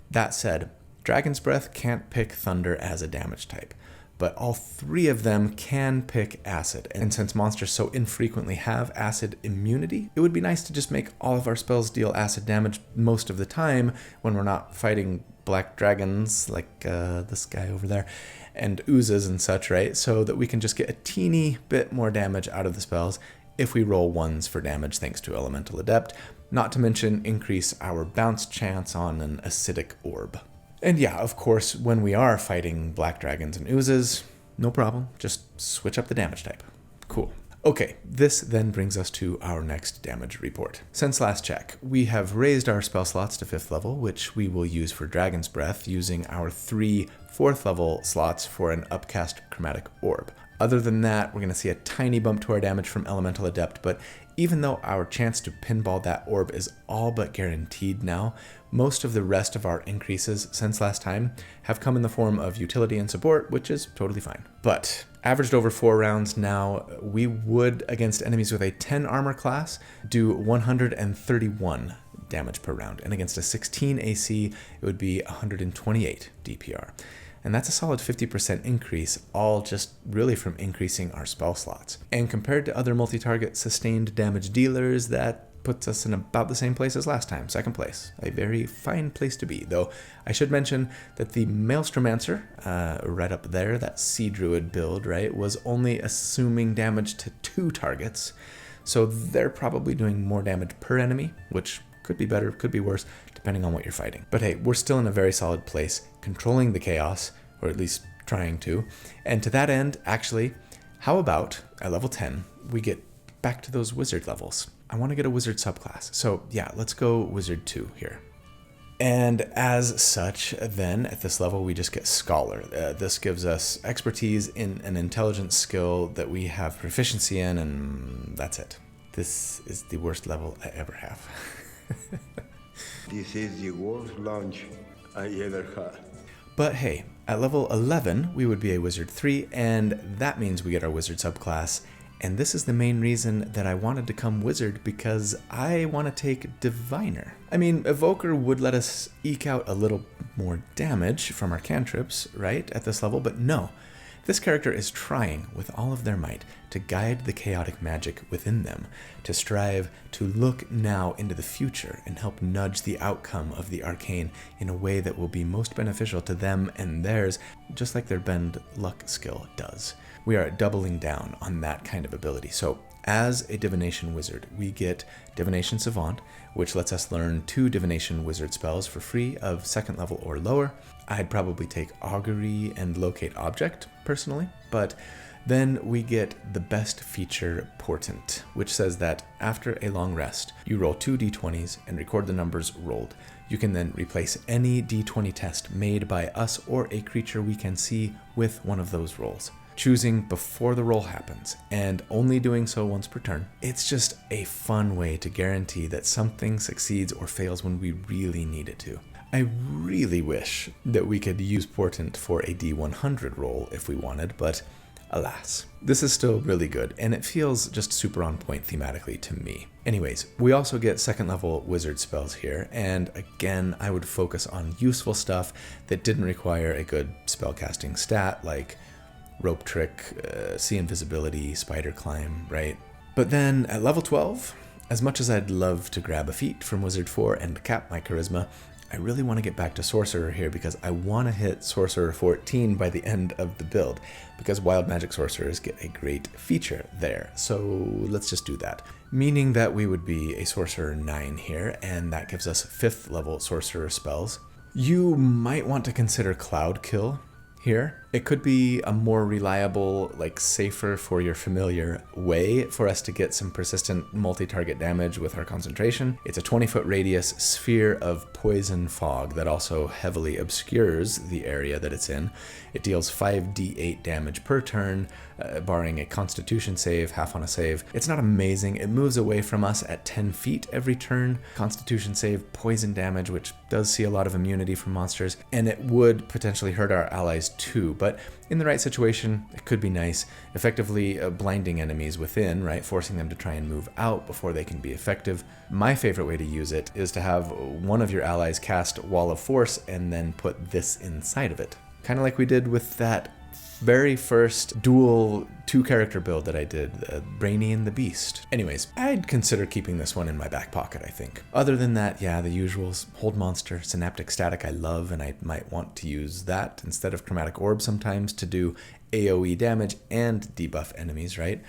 That said, Dragon's Breath can't pick Thunder as a damage type, but all 3 of them can pick Acid. And since monsters so infrequently have Acid immunity, it would be nice to just make all of our spells deal Acid damage most of the time when we're not fighting black dragons like this guy over there and oozes and such, right? So that we can just get a teeny bit more damage out of the spells if we roll 1s for damage thanks to Elemental Adept, not to mention increase our bounce chance on an acidic orb. And yeah, of course, when we are fighting black dragons and oozes, no problem, just switch up the damage type. Cool. Okay, this then brings us to our next damage report. Since last check, we have raised our spell slots to 5th level, which we will use for Dragon's Breath, using our 3 4th level slots for an upcast Chromatic Orb. Other than that, we're going to see a tiny bump to our damage from Elemental Adept, but even though our chance to pinball that orb is all but guaranteed now, most of the rest of our increases since last time have come in the form of utility and support, which is totally fine. But averaged over 4 rounds now, we would, against enemies with a 10 armor class, do 131 damage per round, and against a 16 AC, it would be 128 DPR. And that's a solid 50% increase, all just really from increasing our spell slots. And compared to other multi-target sustained damage dealers, that puts us in about the same place as last time, 2nd place. A very fine place to be, though I should mention that the Maelstromancer, right up there, that Sea Druid build, right, was only assuming damage to 2 targets, so they're probably doing more damage per enemy, which could be better, could be worse, depending on what you're fighting. But hey, we're still in a very solid place, controlling the chaos, or at least trying to. And to that end, actually, how about at level 10, we get back to those wizard levels? I want to get a wizard subclass. So yeah, let's go wizard 2 here. And as such, then at this level, we just get Scholar. This gives us expertise in an intelligence skill that we have proficiency in, and that's it. This is the worst level I ever have. This is the worst lunch I ever had. But hey, at level 11, we would be a Wizard 3, and that means we get our Wizard subclass. And this is the main reason that I wanted to come Wizard, because I want to take Diviner. I mean, Evoker would let us eke out a little more damage from our cantrips, right, at this level, but no. This character is trying with all of their might to guide the chaotic magic within them, to strive to look now into the future and help nudge the outcome of the arcane in a way that will be most beneficial to them and theirs, just like their Bend Luck skill does. We are doubling down on that kind of ability. So as a Divination Wizard, we get Divination Savant, which lets us learn 2 Divination Wizard spells for free of 2nd level or lower. I'd probably take Augury and Locate Object, personally, but then we get the best feature, Portent, which says that after a long rest, you roll 2 d20s and record the numbers rolled. You can then replace any d20 test made by us or a creature we can see with one of those rolls, choosing before the roll happens, and only doing so once per turn. It's just a fun way to guarantee that something succeeds or fails when we really need it to. I really wish that we could use Portent for a D100 roll if we wanted, but alas. This is still really good, and it feels just super on point thematically to me. Anyways, we also get 2nd level wizard spells here, and again, I would focus on useful stuff that didn't require a good spellcasting stat, like Rope Trick, See Invisibility, Spider Climb, right? But then at level 12, as much as I'd love to grab a feat from Wizard 4 and cap my charisma, I really want to get back to Sorcerer here because I want to hit Sorcerer 14 by the end of the build, because Wild Magic Sorcerers get a great feature there. So let's just do that. Meaning that we would be a Sorcerer 9 here, and that gives us 5th level Sorcerer spells. You might want to consider Cloud Kill here, It could be a more reliable, like safer for your familiar way for us to get some persistent multi-target damage with our concentration. It's a 20-foot radius sphere of poison fog that also heavily obscures the area that it's in. It deals 5d8 damage per turn, barring a constitution save, half on a save. It's not amazing. It moves away from us at 10 feet every turn. Constitution save, poison damage, which does see a lot of immunity from monsters, and it would potentially hurt our allies too, but in the right situation, it could be nice. Effectively blinding enemies within, right? Forcing them to try and move out before they can be effective. My favorite way to use it is to have one of your allies cast Wall of Force and then put this inside of it. Kind of like we did with that very first dual 2-character build that I did, Brainy and the Beast. Anyways, I'd consider keeping this one in my back pocket, I think. Other than that, yeah, the usuals. Hold Monster, Synaptic Static I love, and I might want to use that instead of Chromatic Orb sometimes to do AoE damage and debuff enemies, right?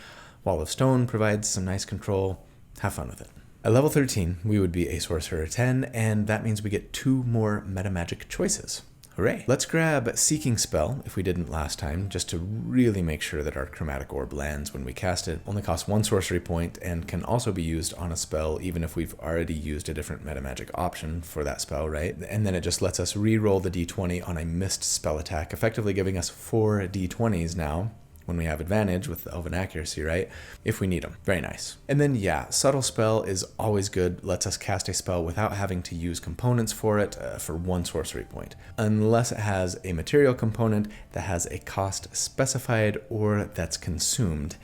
Wall of Stone provides some nice control. Have fun with it. At level 13, we would be a Sorcerer 10, and that means we get 2 more metamagic choices. Hooray! Let's grab Seeking Spell, if we didn't last time, just to really make sure that our Chromatic Orb lands when we cast it. Only costs 1 sorcery point and can also be used on a spell even if we've already used a different metamagic option for that spell, right? And then it just lets us re-roll the d20 on a missed spell attack, effectively giving us 4 d20s now, when we have advantage with Elven Accuracy, right? If we need them. Very nice. And then, yeah, Subtle Spell is always good. Lets us cast a spell without having to use components for it for 1 sorcery point. Unless it has a material component that has a cost specified or that's consumed.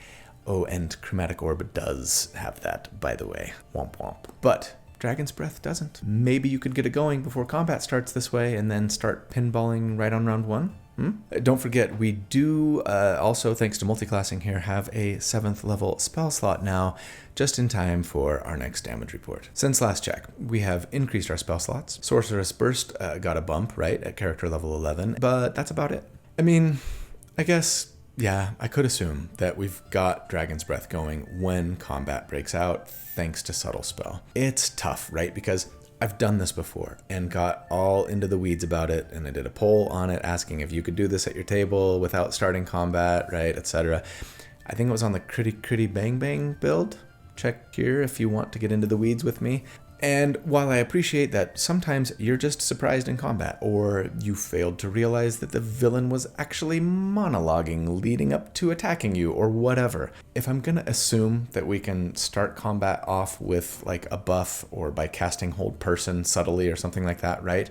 Oh, and Chromatic Orb does have that, by the way. Womp womp. But Dragon's Breath doesn't. Maybe you could get it going before combat starts this way and then start pinballing right on round 1? Don't forget, we do also, thanks to multiclassing here, have a 7th level spell slot now, just in time for our next damage report. Since last check, we have increased our spell slots. Sorceress Burst got a bump, right, at character level 11, but that's about it. I mean, I guess, yeah, I could assume that we've got Dragon's Breath going when combat breaks out, thanks to Subtle Spell. It's tough, right, because I've done this before and got all into the weeds about it, and I did a poll on it asking if you could do this at your table without starting combat, right, etc. I think it was on the Critty Bang Bang build. Check here if you want to get into the weeds with me. And while I appreciate that sometimes you're just surprised in combat, or you failed to realize that the villain was actually monologuing leading up to attacking you, or whatever, if I'm gonna assume that we can start combat off with like a buff or by casting Hold Person subtly or something like that, right?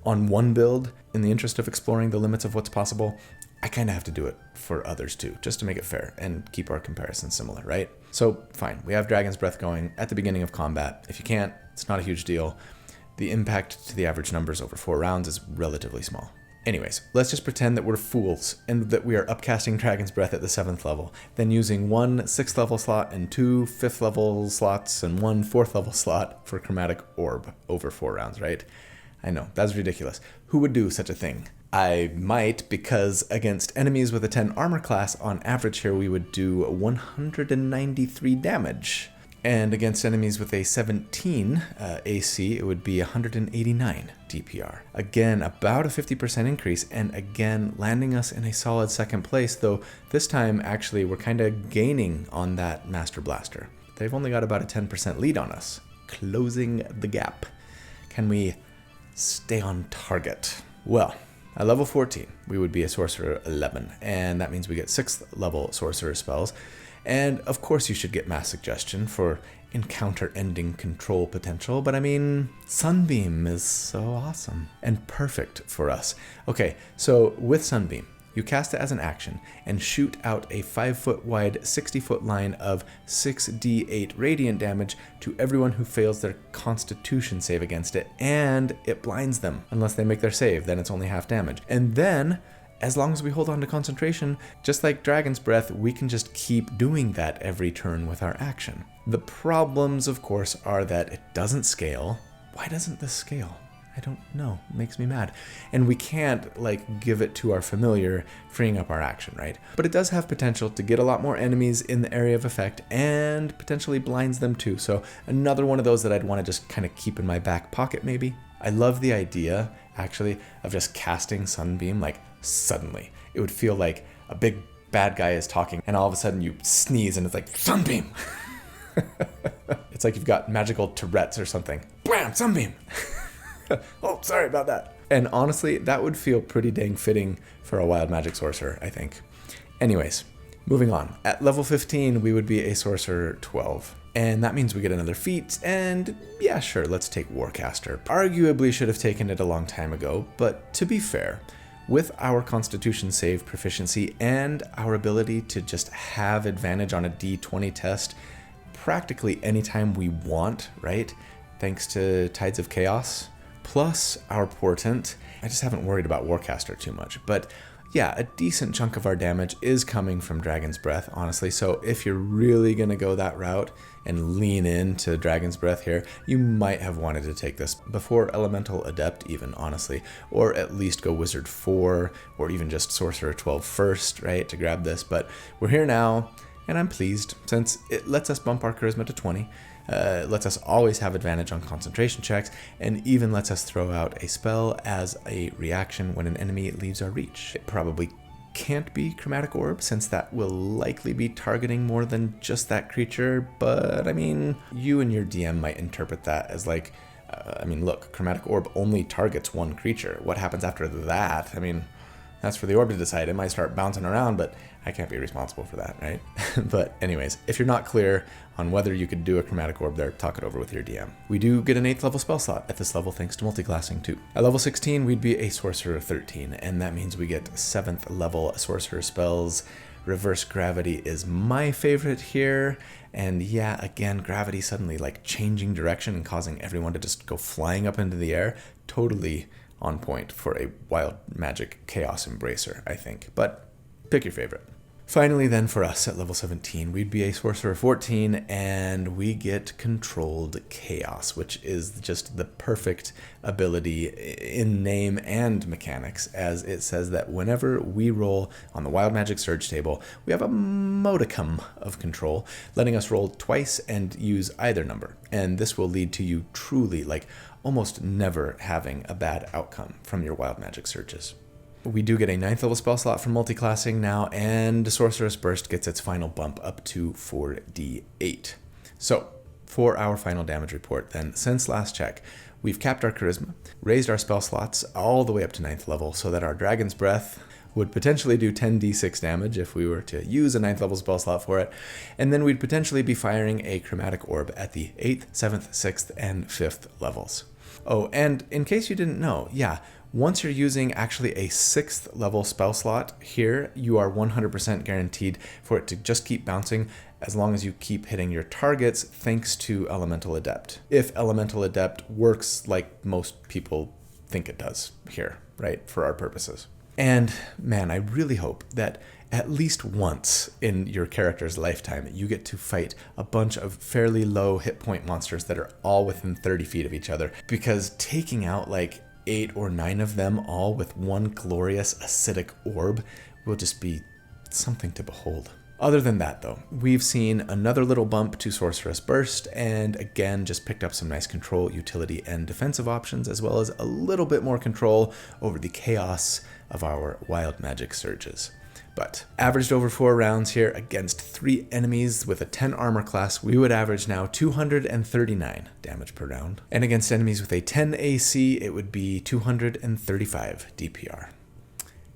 On one build, in the interest of exploring the limits of what's possible, I kind of have to do it for others too, just to make it fair and keep our comparisons similar, right? So fine, we have Dragon's Breath going at the beginning of combat. If you can't, it's not a huge deal. The impact to the average numbers over 4 rounds is relatively small. Anyways, let's just pretend that we're fools and that we are upcasting Dragon's Breath at the 7th level, then using 1 6th level slot and 2 5th level slots and 1 4th level slot for Chromatic Orb over 4 rounds, right? I know, that's ridiculous. Who would do such a thing? I might, because against enemies with a 10 armor class, on average here we would do 193 damage. And against enemies with a 17 AC, it would be 189 DPR. Again, about a 50% increase, and again, landing us in a solid 2nd place, though this time, actually, we're kind of gaining on that Master Blaster. They've only got about a 10% lead on us. Closing the gap. Can we stay on target? Well, at level 14, we would be a Sorcerer 11, and that means we get 6th level Sorcerer spells. And of course you should get Mass Suggestion for encounter-ending control potential, but I mean, Sunbeam is so awesome and perfect for us. Okay, so with Sunbeam, you cast it as an action and shoot out a 5-foot wide, 60-foot line of 6d8 radiant damage to everyone who fails their Constitution save against it, and it blinds them. Unless they make their save, then it's only half damage. And then, as long as we hold on to concentration, just like Dragon's Breath, we can just keep doing that every turn with our action. The problems, of course, are that it doesn't scale. Why doesn't this scale? I don't know. It makes me mad. And we can't, like, give it to our familiar, freeing up our action, right? But it does have potential to get a lot more enemies in the area of effect and potentially blinds them too. So another one of those that I'd want to just kind of keep in my back pocket, maybe. I love the idea, actually, of just casting Sunbeam, like, suddenly It would feel like a big bad guy is talking and all of a sudden you sneeze and it's like, sunbeam! It's like you've got magical Tourette's or something. Blam! Sunbeam! Oh, sorry about that. And honestly, that would feel pretty dang fitting for a wild magic sorcerer, I think. Anyways, moving on. At level 15, we would be a sorcerer 12. And that means we get another feat, and yeah, sure, let's take Warcaster. Arguably should have taken it a long time ago, but to be fair, with our Constitution save proficiency and our ability to just have advantage on a D20 test practically anytime we want, right? Thanks to Tides of Chaos, plus our Portent. I just haven't worried about Warcaster too much, but yeah, a decent chunk of our damage is coming from Dragon's Breath, honestly. So if you're really going to go that route and lean into Dragon's Breath here, you might have wanted to take this before Elemental Adept even, honestly. Or at least go Wizard 4, or even just Sorcerer 12 first, right, to grab this. But we're here now, and I'm pleased, since it lets us bump our Charisma to 20. Lets us always have advantage on concentration checks, and even lets us throw out a spell as a reaction when an enemy leaves our reach. It probably can't be Chromatic Orb, since that will likely be targeting more than just that creature, but I mean, you and your DM might interpret that as like, look, Chromatic Orb only targets one creature. What happens after that? I mean, that's for the orb to decide. It might start bouncing around, but I can't be responsible for that, right? But anyways, if you're not clear on whether you could do a Chromatic Orb there, talk it over with your DM. We do get an 8th level spell slot at this level thanks to multiclassing too. At level 16, we'd be a Sorcerer 13, and that means we get 7th level Sorcerer spells. Reverse Gravity is my favorite here, and yeah, again, gravity suddenly like changing direction and causing everyone to just go flying up into the air. Totally on point for a wild magic chaos embracer, I think. But pick your favorite. Finally then for us at level 17, we'd be a Sorcerer 14, and we get Controlled Chaos, which is just the perfect ability in name and mechanics, as it says that whenever we roll on the Wild Magic Surge table, we have a modicum of control, letting us roll twice and use either number. And this will lead to you truly, like, almost never having a bad outcome from your Wild Magic Surges. We do get a 9th level spell slot for multiclassing now, and Sorcerer's Burst gets its final bump up to 4d8. So, for our final damage report then, since last check, we've capped our Charisma, raised our spell slots all the way up to 9th level, so that our Dragon's Breath would potentially do 10d6 damage if we were to use a 9th level spell slot for it, and then we'd potentially be firing a Chromatic Orb at the 8th, 7th, 6th, and 5th levels. Oh, and in case you didn't know, yeah, once you're using actually a 6th level spell slot here, you are 100% guaranteed for it to just keep bouncing as long as you keep hitting your targets thanks to Elemental Adept. If Elemental Adept works like most people think it does here, right, for our purposes. And man, I really hope that at least once in your character's lifetime, you get to fight a bunch of fairly low hit point monsters that are all within 30 feet of each other, because taking out like 8 or 9 of them all with one glorious acidic orb will just be something to behold. Other than that though, we've seen another little bump to Sorcerer's Burst, and again just picked up some nice control, utility, and defensive options, as well as a little bit more control over the chaos of our Wild Magic Surges. But averaged over 4 rounds here against 3 enemies with a 10 armor class, we would average now 239 damage per round. And against enemies with a 10 AC, it would be 235 DPR.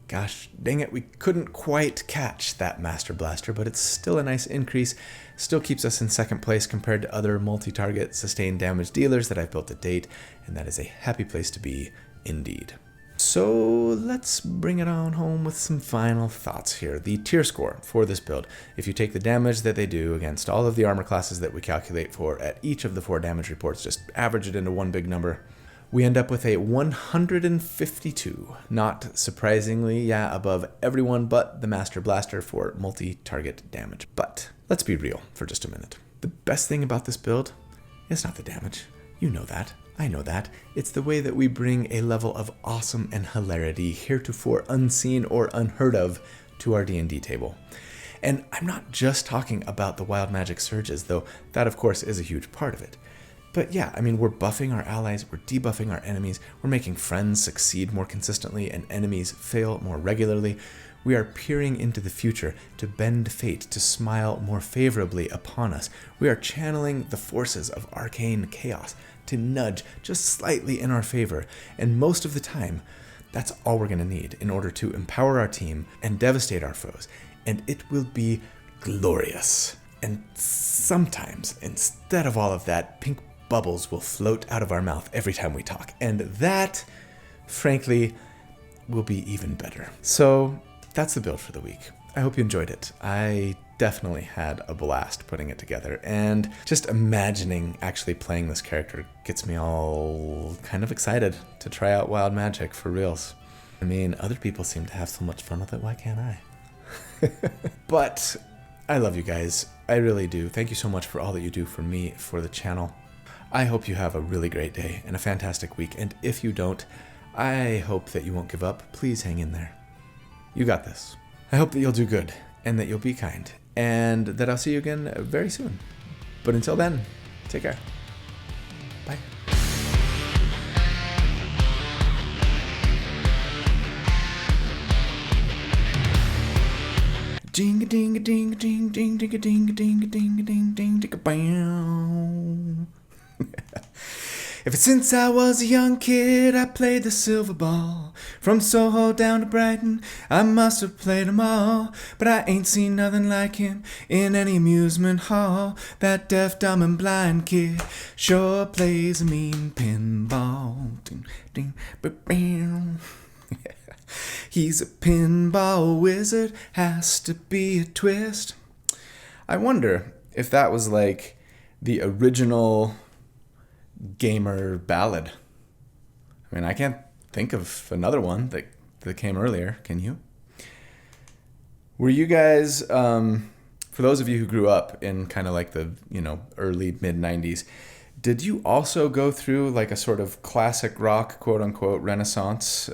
Gosh dang it, we couldn't quite catch that Master Blaster, but it's still a nice increase. Still keeps us in 2nd place compared to other multi-target sustained damage dealers that I've built to date, and that is a happy place to be indeed. So let's bring it on home with some final thoughts here. The tier score for this build, if you take the damage that they do against all of the armor classes that we calculate for at each of the 4 damage reports, just average it into one big number, we end up with a 152. Not surprisingly, yeah, above everyone but the Master Blaster for multi-target damage. But let's be real for just a minute. The best thing about this build is not the damage. You know that. I know that. It's the way that we bring a level of awesome and hilarity heretofore unseen or unheard of to our D&D table. And I'm not just talking about the Wild Magic Surges, though that of course is a huge part of it. But yeah, I mean, we're buffing our allies, we're debuffing our enemies, we're making friends succeed more consistently and enemies fail more regularly. We are peering into the future to bend fate to smile more favorably upon us. We are channeling the forces of arcane chaos to nudge just slightly in our favor, and most of the time, that's all we're going to need in order to empower our team and devastate our foes, and it will be glorious. And sometimes, instead of all of that, pink bubbles will float out of our mouth every time we talk, and that, frankly, will be even better. So that's the build for the week. I hope you enjoyed it. I definitely had a blast putting it together, and just imagining actually playing this character gets me all kind of excited to try out wild magic for reals. I mean, other people seem to have so much fun with it, why can't I? But I love you guys. I really do. Thank you so much for all that you do for me, for the channel. I hope you have a really great day and a fantastic week, and if you don't, I hope that you won't give up. Please hang in there. You got this. I hope that you'll do good and that you'll be kind, and that I'll see you again very soon. But until then, take care. Bye. Ding a ding a ding a ding ding ding a ding a ding a ding a ding ding ding a bam. Ever since I was a young kid, I played the silver ball. From Soho down to Brighton, I must have played 'em all. But I ain't seen nothing like him in any amusement hall. That deaf, dumb, and blind kid sure plays a mean pinball. Ding, ding, ba-bam. He's a pinball wizard, has to be a twist. I wonder if that was like the original gamer ballad. I mean, I can't think of another one that came earlier. Can you? Were you guys, for those of you who grew up in kind of like the, early mid-90s, did you also go through like a sort of classic rock, quote unquote, renaissance?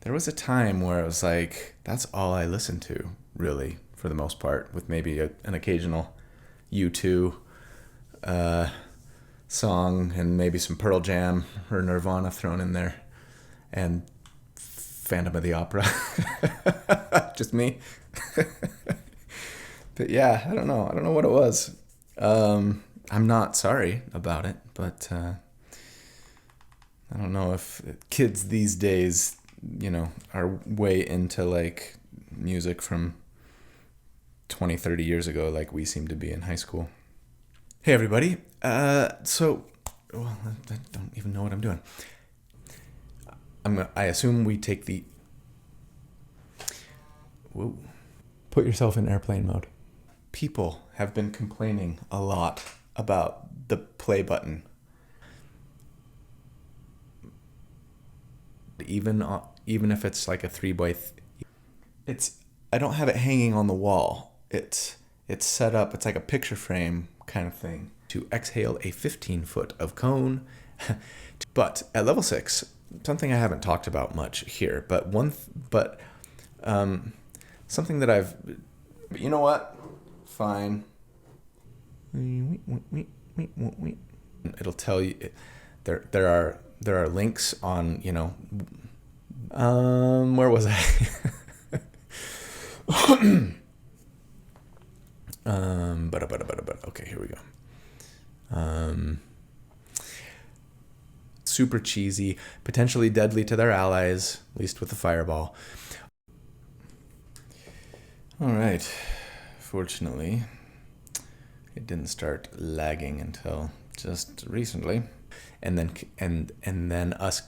There was a time where it was like, that's all I listened to, really, for the most part, with maybe an occasional U2 song and maybe some Pearl Jam or Nirvana thrown in there, and Phantom of the Opera. Just me. But yeah, I don't know what it was. I'm not sorry about it, but I don't know if kids these days, are way into like music from 20, 30 years ago like we seem to be in high school. Hey everybody, I don't even know what I'm doing. I assume we take the... Whoa. Put yourself in airplane mode. People have been complaining a lot about the play button. Even if it's like a 3x... I don't have it hanging on the wall. It's set up, it's like a picture frame kind of thing to exhale a 15-foot of cone. But at level 6, something I haven't talked about much here, but something that I've... You know what? Fine. It'll tell you... There are links on, where was I? Okay, here we go. Super cheesy, potentially deadly to their allies, at least with the fireball. All right. Fortunately, it didn't start lagging until just recently, and then us